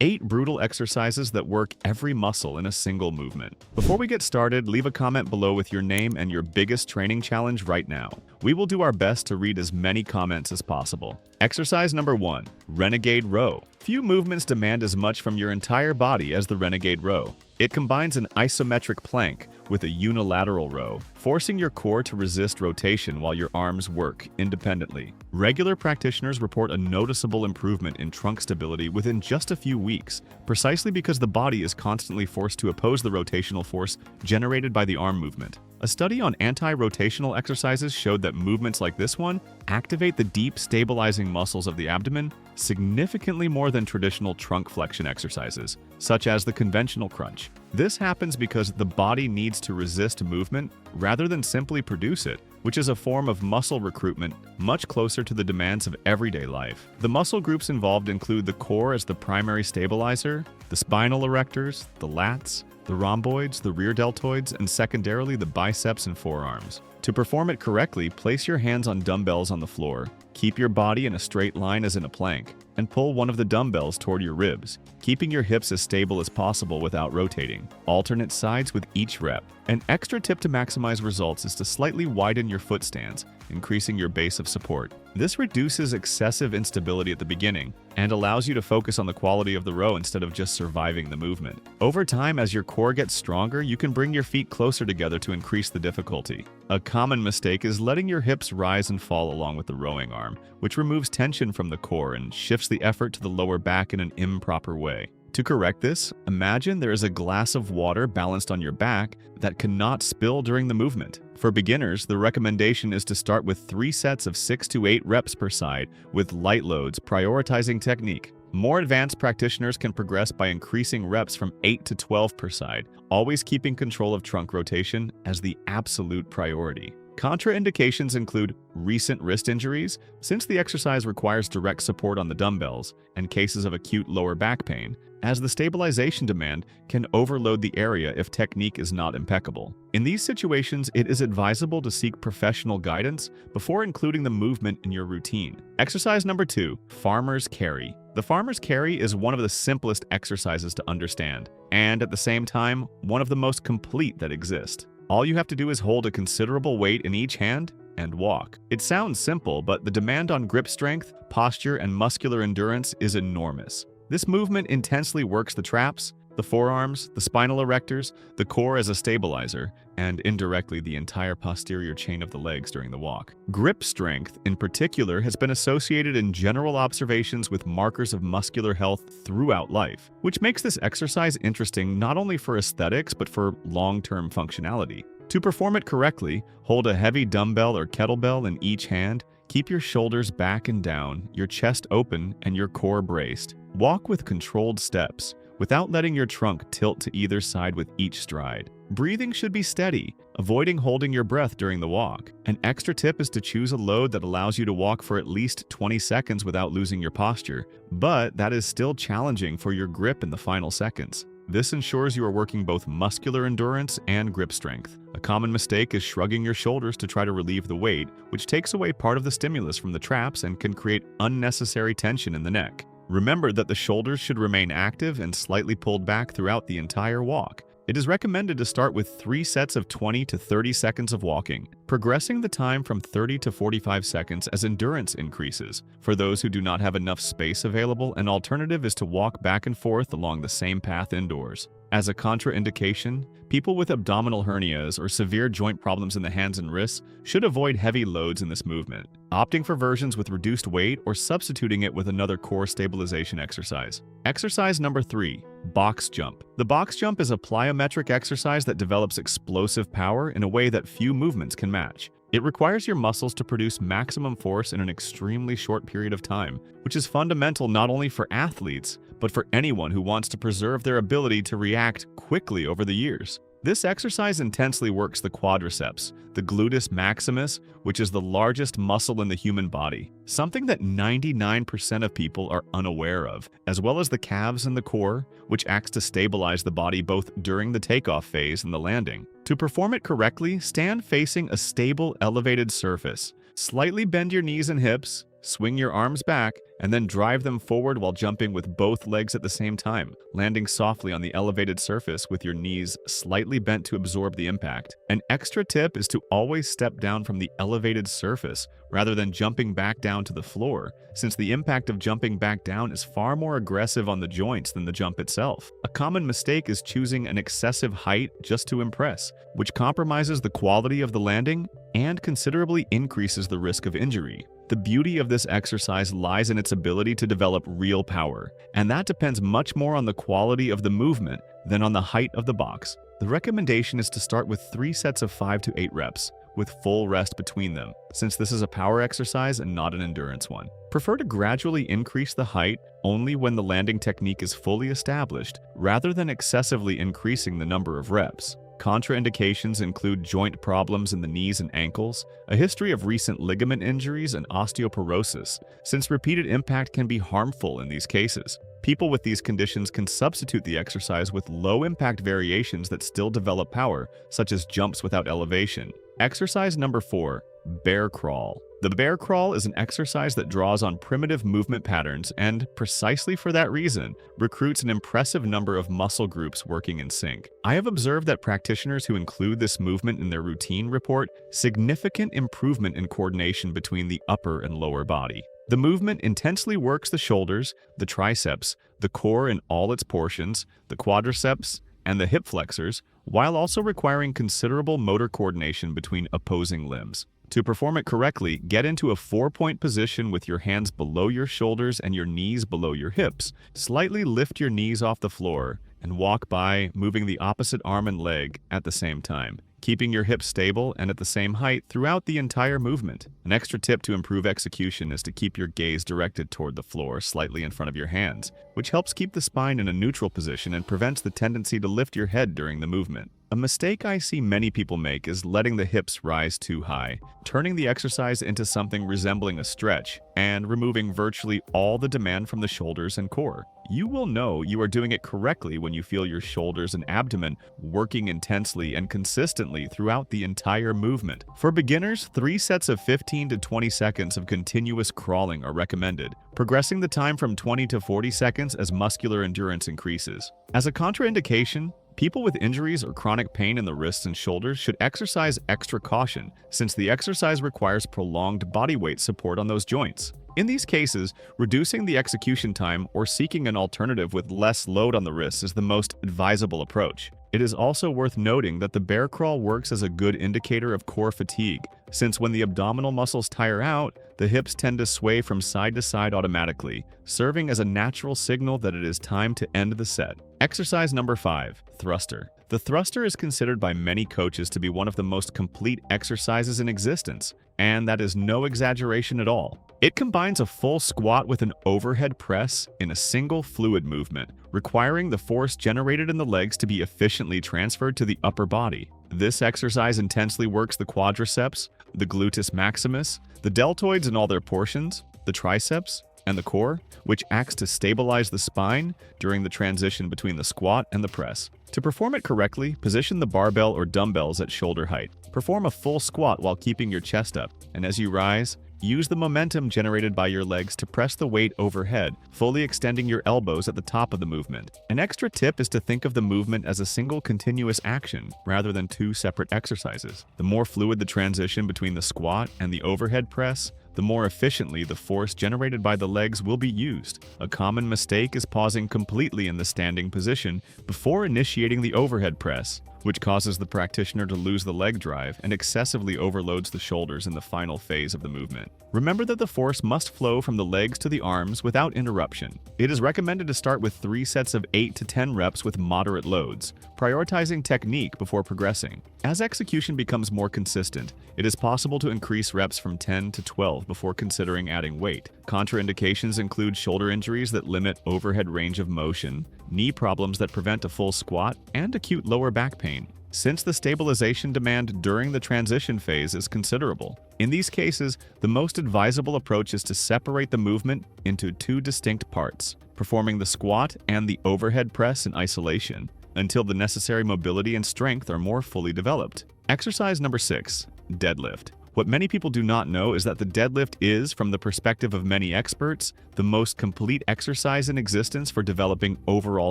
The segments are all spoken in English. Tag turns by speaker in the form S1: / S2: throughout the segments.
S1: 8 brutal exercises that work every muscle in a single movement. Before we get started, leave a comment below with your name and your biggest training challenge right now. We will do our best to read as many comments as possible. Exercise number 1, Renegade Row. Few movements demand as much from your entire body as the Renegade Row. It combines an isometric plank with a unilateral row, forcing your core to resist rotation while your arms work independently. Regular practitioners report a noticeable improvement in trunk stability within just a few weeks, precisely because the body is constantly forced to oppose the rotational force generated by the arm movement. A study on anti-rotational exercises showed that movements like this one activate the deep stabilizing muscles of the abdomen significantly more than traditional trunk flexion exercises, such as the conventional crunch. This happens because the body needs to resist movement rather than simply produce it, which is a form of muscle recruitment much closer to the demands of everyday life. The muscle groups involved include the core as the primary stabilizer, the spinal erectors, the lats, the rhomboids, the rear deltoids, and secondarily the biceps and forearms. To perform it correctly, place your hands on dumbbells on the floor, keep your body in a straight line as in a plank, and pull one of the dumbbells toward your ribs, keeping your hips as stable as possible without rotating. Alternate sides with each rep. An extra tip to maximize results is to slightly widen your foot stance, increasing your base of support. This reduces excessive instability at the beginning and allows you to focus on the quality of the row instead of just surviving the movement. Over time, as your core gets stronger, you can bring your feet closer together to increase the difficulty. A common mistake is letting your hips rise and fall along with the rowing arm, which removes tension from the core and shifts the effort to the lower back in an improper way. To correct this, imagine there is a glass of water balanced on your back that cannot spill during the movement. For beginners, the recommendation is to start with 3 sets of 6 to 8 reps per side with light loads, prioritizing technique. More advanced practitioners can progress by increasing reps from 8 to 12 per side, always keeping control of trunk rotation as the absolute priority. Contraindications include recent wrist injuries, since the exercise requires direct support on the dumbbells, and cases of acute lower back pain, as the stabilization demand can overload the area if technique is not impeccable. In these situations, it is advisable to seek professional guidance before including the movement in your routine. Exercise number 2, Farmer's Carry. The Farmer's Carry is one of the simplest exercises to understand, and at the same time, one of the most complete that exist. All you have to do is hold a considerable weight in each hand and walk. It sounds simple, but the demand on grip strength, posture, and muscular endurance is enormous. This movement intensely works the traps, the forearms, the spinal erectors, the core as a stabilizer, and indirectly the entire posterior chain of the legs during the walk. Grip strength, in particular, has been associated in general observations with markers of muscular health throughout life, which makes this exercise interesting not only for aesthetics but for long-term functionality. To perform it correctly, hold a heavy dumbbell or kettlebell in each hand, keep your shoulders back and down, your chest open, and your core braced. Walk with controlled steps, without letting your trunk tilt to either side with each stride. Breathing should be steady, avoiding holding your breath during the walk. An extra tip is to choose a load that allows you to walk for at least 20 seconds without losing your posture, but that is still challenging for your grip in the final seconds. This ensures you are working both muscular endurance and grip strength. A common mistake is shrugging your shoulders to try to relieve the weight, which takes away part of the stimulus from the traps and can create unnecessary tension in the neck. Remember that the shoulders should remain active and slightly pulled back throughout the entire walk. It is recommended to start with 3 sets of 20 to 30 seconds of walking, progressing the time from 30 to 45 seconds as endurance increases. For those who do not have enough space available, an alternative is to walk back and forth along the same path indoors. As a contraindication, people with abdominal hernias or severe joint problems in the hands and wrists should avoid heavy loads in this movement, opting for versions with reduced weight or substituting it with another core stabilization exercise. Exercise number 3, Box Jump. The box jump is a plyometric exercise that develops explosive power in a way that few movements can match. It requires your muscles to produce maximum force in an extremely short period of time, which is fundamental not only for athletes, but for anyone who wants to preserve their ability to react quickly over the years. This exercise intensely works the quadriceps, the gluteus maximus, which is the largest muscle in the human body, something that 99% of people are unaware of, as well as the calves and the core, which acts to stabilize the body both during the takeoff phase and the landing. To perform it correctly, stand facing a stable, elevated surface. Slightly bend your knees and hips, Swing your arms back and then drive them forward while jumping with both legs at the same time, landing softly on the elevated surface with your knees slightly bent to absorb the impact. An extra tip is to always step down from the elevated surface rather than jumping back down to the floor, since the impact of jumping back down is far more aggressive on the joints than the jump itself. A common mistake is choosing an excessive height just to impress, which compromises the quality of the landing and considerably increases the risk of injury. The beauty of this exercise lies in its ability to develop real power, and that depends much more on the quality of the movement than on the height of the box. The recommendation is to start with 3 sets of 5 to 8 reps, with full rest between them, since this is a power exercise and not an endurance one. Prefer to gradually increase the height only when the landing technique is fully established, rather than excessively increasing the number of reps. Contraindications include joint problems in the knees and ankles, a history of recent ligament injuries, and osteoporosis, since repeated impact can be harmful in these cases. People with these conditions can substitute the exercise with low-impact variations that still develop power, such as jumps without elevation. Exercise number 4, bear crawl. The bear crawl is an exercise that draws on primitive movement patterns and, precisely for that reason, recruits an impressive number of muscle groups working in sync. I have observed that practitioners who include this movement in their routine report significant improvement in coordination between the upper and lower body. The movement intensely works the shoulders, the triceps, the core in all its portions, the quadriceps, and the hip flexors, while also requiring considerable motor coordination between opposing limbs. To perform it correctly, get into a 4-point position with your hands below your shoulders and your knees below your hips. Slightly lift your knees off the floor and walk by, moving the opposite arm and leg at the same time, keeping your hips stable and at the same height throughout the entire movement. An extra tip to improve execution is to keep your gaze directed toward the floor slightly in front of your hands, which helps keep the spine in a neutral position and prevents the tendency to lift your head during the movement. A mistake I see many people make is letting the hips rise too high, turning the exercise into something resembling a stretch, and removing virtually all the demand from the shoulders and core. You will know you are doing it correctly when you feel your shoulders and abdomen working intensely and consistently throughout the entire movement. For beginners, 3 sets of 15 to 20 seconds of continuous crawling are recommended, progressing the time from 20 to 40 seconds as muscular endurance increases. As a contraindication, people with injuries or chronic pain in the wrists and shoulders should exercise extra caution, since the exercise requires prolonged body weight support on those joints. In these cases, reducing the execution time or seeking an alternative with less load on the wrists is the most advisable approach. It is also worth noting that the bear crawl works as a good indicator of core fatigue, since when the abdominal muscles tire out, the hips tend to sway from side to side automatically, serving as a natural signal that it is time to end the set. Exercise number 5, thruster. The thruster is considered by many coaches to be one of the most complete exercises in existence, and that is no exaggeration at all. It combines a full squat with an overhead press in a single fluid movement, requiring the force generated in the legs to be efficiently transferred to the upper body. This exercise intensely works the quadriceps, the gluteus maximus, the deltoids in all their portions, the triceps, and the core, which acts to stabilize the spine during the transition between the squat and the press. To perform it correctly, position the barbell or dumbbells at shoulder height. Perform a full squat while keeping your chest up, and as you rise, use the momentum generated by your legs to press the weight overhead, fully extending your elbows at the top of the movement. An extra tip is to think of the movement as a single continuous action rather than 2 separate exercises. The more fluid the transition between the squat and the overhead press, the more efficiently the force generated by the legs will be used. A common mistake is pausing completely in the standing position before initiating the overhead press, which causes the practitioner to lose the leg drive and excessively overloads the shoulders in the final phase of the movement. Remember that the force must flow from the legs to the arms without interruption. It is recommended to start with 3 sets of 8 to 10 reps with moderate loads, prioritizing technique before progressing. As execution becomes more consistent, it is possible to increase reps from 10 to 12 before considering adding weight. Contraindications include shoulder injuries that limit overhead range of motion, knee problems that prevent a full squat, and acute lower back pain, since the stabilization demand during the transition phase is considerable. In these cases, the most advisable approach is to separate the movement into 2 distinct parts, performing the squat and the overhead press in isolation, until the necessary mobility and strength are more fully developed. Exercise number 6, deadlift. What many people do not know is that the deadlift is, from the perspective of many experts, the most complete exercise in existence for developing overall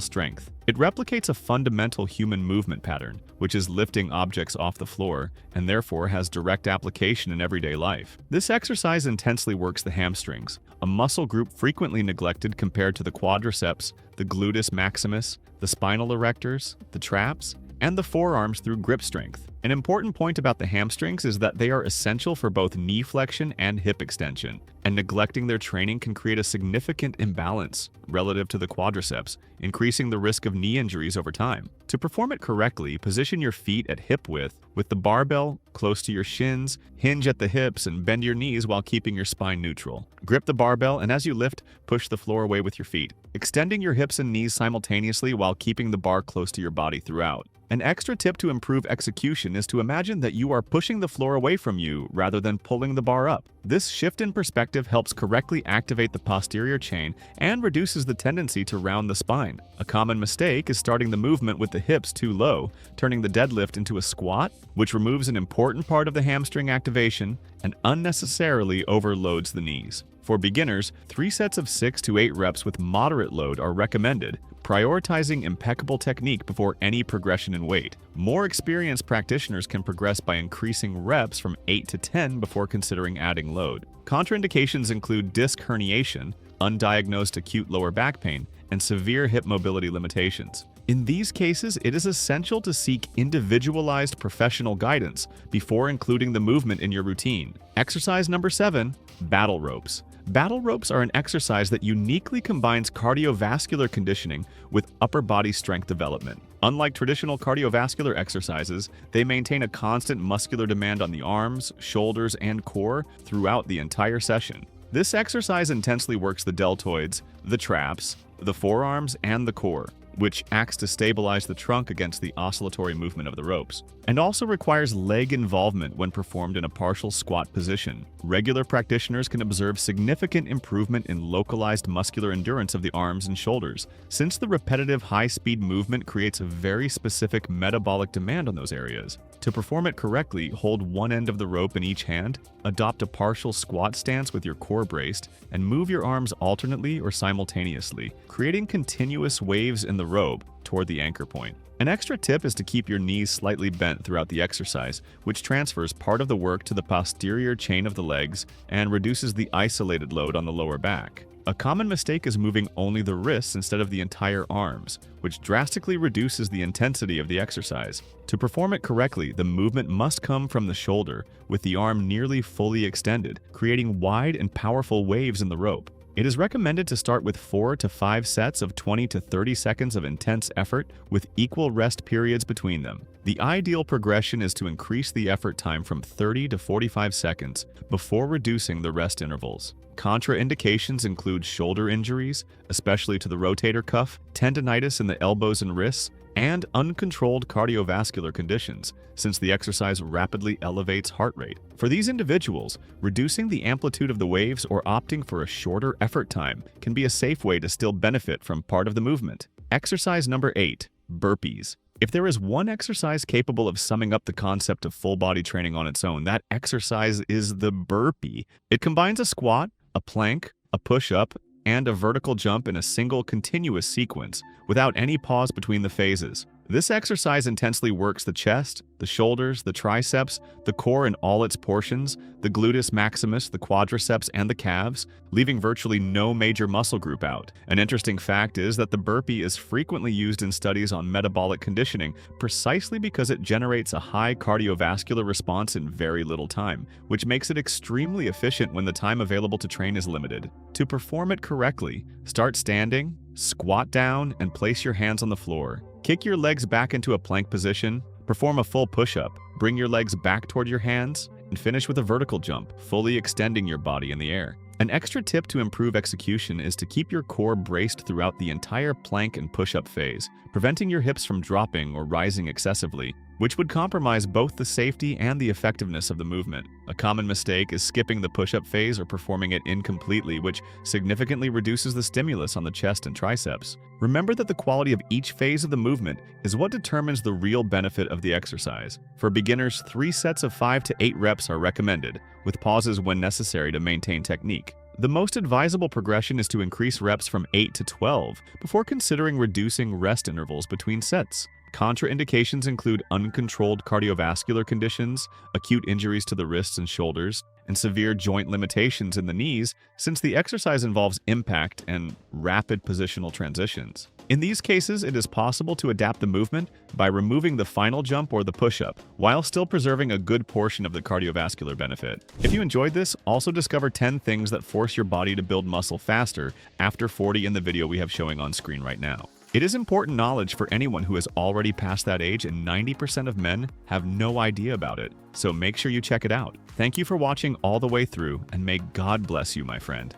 S1: strength. It replicates a fundamental human movement pattern, which is lifting objects off the floor, and therefore has direct application in everyday life. This exercise intensely works the hamstrings, a muscle group frequently neglected compared to the quadriceps, the gluteus maximus, the spinal erectors, the traps, and the forearms through grip strength. An important point about the hamstrings is that they are essential for both knee flexion and hip extension, and neglecting their training can create a significant imbalance relative to the quadriceps, increasing the risk of knee injuries over time. To perform it correctly, position your feet at hip width with the barbell close to your shins, hinge at the hips, and bend your knees while keeping your spine neutral. Grip the barbell, and as you lift, push the floor away with your feet, extending your hips and knees simultaneously while keeping the bar close to your body throughout. An extra tip to improve execution is to imagine that you are pushing the floor away from you rather than pulling the bar up. This shift in perspective helps correctly activate the posterior chain and reduces the tendency to round the spine. A common mistake is starting the movement with the hips too low, turning the deadlift into a squat, which removes an important part of the hamstring activation and unnecessarily overloads the knees. For beginners, 3 sets of 6 to 8 reps with moderate load are recommended, prioritizing impeccable technique before any progression in weight. More experienced practitioners can progress by increasing reps from 8 to 10 before considering adding load. Contraindications include disc herniation, undiagnosed acute lower back pain, and severe hip mobility limitations. In these cases, it is essential to seek individualized professional guidance before including the movement in your routine. Exercise number 7, battle ropes. Battle ropes are an exercise that uniquely combines cardiovascular conditioning with upper body strength development. Unlike traditional cardiovascular exercises, they maintain a constant muscular demand on the arms, shoulders, and core throughout the entire session. This exercise intensely works the deltoids, the traps, the forearms, and the core, which acts to stabilize the trunk against the oscillatory movement of the ropes, and also requires leg involvement when performed in a partial squat position. Regular practitioners can observe significant improvement in localized muscular endurance of the arms and shoulders, since the repetitive high-speed movement creates a very specific metabolic demand on those areas. To perform it correctly, hold one end of the rope in each hand, adopt a partial squat stance with your core braced, and move your arms alternately or simultaneously, creating continuous waves in the rope toward the anchor point. An extra tip is to keep your knees slightly bent throughout the exercise, which transfers part of the work to the posterior chain of the legs and reduces the isolated load on the lower back. A common mistake is moving only the wrists instead of the entire arms, which drastically reduces the intensity of the exercise. To perform it correctly, the movement must come from the shoulder, with the arm nearly fully extended, creating wide and powerful waves in the rope. It is recommended to start with 4 to 5 sets of 20 to 30 seconds of intense effort with equal rest periods between them. The ideal progression is to increase the effort time from 30 to 45 seconds before reducing the rest intervals. Contraindications include shoulder injuries, especially to the rotator cuff, tendinitis in the elbows and wrists, and uncontrolled cardiovascular conditions, since the exercise rapidly elevates heart rate. For these individuals, reducing the amplitude of the waves or opting for a shorter effort time can be a safe way to still benefit from part of the movement. Exercise number 8, burpees. If there is one exercise capable of summing up the concept of full body training on its own, that exercise is the burpee. It combines a squat, a plank, a push-up, and a vertical jump in a single continuous sequence, without any pause between the phases. This exercise intensely works the chest, the shoulders, the triceps, the core in all its portions, the gluteus maximus, the quadriceps, and the calves, leaving virtually no major muscle group out. An interesting fact is that the burpee is frequently used in studies on metabolic conditioning precisely because it generates a high cardiovascular response in very little time, which makes it extremely efficient when the time available to train is limited. To perform it correctly, start standing, squat down, and place your hands on the floor. Kick your legs back into a plank position, perform a full push-up, bring your legs back toward your hands, and finish with a vertical jump, fully extending your body in the air. An extra tip to improve execution is to keep your core braced throughout the entire plank and push-up phase, preventing your hips from dropping or rising excessively. which would compromise both the safety and the effectiveness of the movement. A common mistake is skipping the push-up phase or performing it incompletely, which significantly reduces the stimulus on the chest and triceps. Remember that the quality of each phase of the movement is what determines the real benefit of the exercise. For beginners, 3 sets of 5 to 8 reps are recommended, with pauses when necessary to maintain technique. The most advisable progression is to increase reps from 8 to 12 before considering reducing rest intervals between sets. Contraindications include uncontrolled cardiovascular conditions, acute injuries to the wrists and shoulders, and severe joint limitations in the knees, since the exercise involves impact and rapid positional transitions. In these cases, it is possible to adapt the movement by removing the final jump or the push-up, while still preserving a good portion of the cardiovascular benefit. If you enjoyed this, also discover 10 things that force your body to build muscle faster after 40 in the video we have showing on screen right now. It is important knowledge for anyone who has already passed that age, and 90% of men have no idea about it. So make sure you check it out. Thank you for watching all the way through, and may God bless you, my friend.